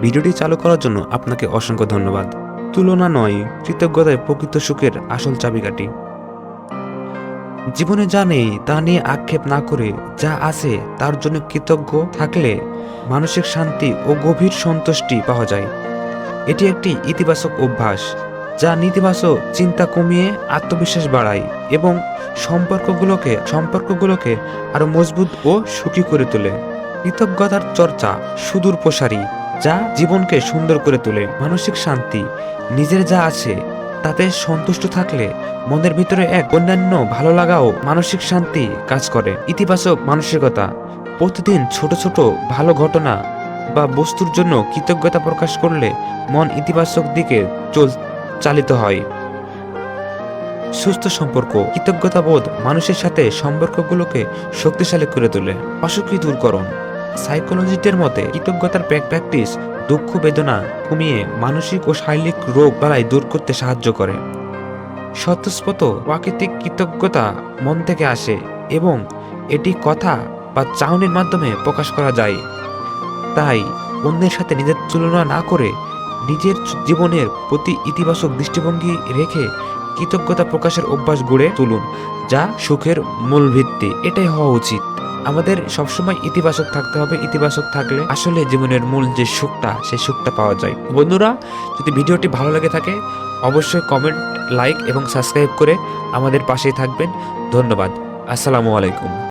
ভিডিওটি চালু করার জন্য আপনাকে অসংখ্য ধন্যবাদ। তুলনা নয়, কৃতজ্ঞতায় প্রকৃত সুখের আসল চাবিকাঠি। জীবনে যা নেই তা নিয়ে আক্ষেপ না করে যা আছে তার জন্য কৃতজ্ঞ থাকলে মানসিক শান্তি ও গভীর সন্তুষ্টি পাওয়া যায়। এটি একটি ইতিবাচক অভ্যাস যা নেতিবাচক চিন্তা কমিয়ে আত্মবিশ্বাস বাড়ায় এবং সম্পর্কগুলোকে আরো মজবুত ও সুখী করে তোলে। কৃতজ্ঞতার চর্চা সুদূর প্রসারী, যা জীবনকে সুন্দর করে তোলে। মানসিক শান্তি, নিজের যা আছে তাতে সন্তুষ্ট থাকলে মনের ভিতরে এক অন্যান্য ভালো লাগাও মানসিক শান্তি কাজ করে। ইতিবাচক মানসিকতা, প্রতিদিন ছোট ছোট ভালো ঘটনা বা বস্তুর জন্য কৃতজ্ঞতা প্রকাশ করলে মন ইতিবাচক দিকে চালিত হয়। সুস্থ সম্পর্ক, কৃতজ্ঞতাবোধ মানুষের সাথে সম্পর্কগুলোকে শক্তিশালী করে তোলে। অসুখী দূরকরণ, সাইকোলজিস্টের মতে কৃতজ্ঞতার প্র্যাকটিস দুঃখ বেদনা কমিয়ে মানসিক ও শারীরিক রোগ বালাই দূর করতে সাহায্য করে। স্বতঃস্ফূর্ত প্রাকৃতিক কৃতজ্ঞতা মন থেকে আসে এবং এটি কথা বা চাহনির মাধ্যমে প্রকাশ করা যায়। তাই অন্যের সাথে নিজের তুলনা না করে নিজের জীবনের প্রতি ইতিবাচক দৃষ্টিভঙ্গি রেখে কৃতজ্ঞতা প্রকাশের অভ্যাস গড়ে তুলুন, যা সুখের মূল ভিত্তি। এটাই হওয়া উচিত। আমাদের সবসময় ইতিবাচক থাকতে হবে। ইতিবাচক থাকলে আসলে জীবনের মূল যে সুখটা, সেই সুখটা পাওয়া যায়। বন্ধুরা, যদি ভিডিওটি ভালো লাগে থাকে অবশ্যই কমেন্ট, লাইক এবং সাবস্ক্রাইব করে আমাদের পাশেই থাকবেন। ধন্যবাদ। আসসালামু আলাইকুম।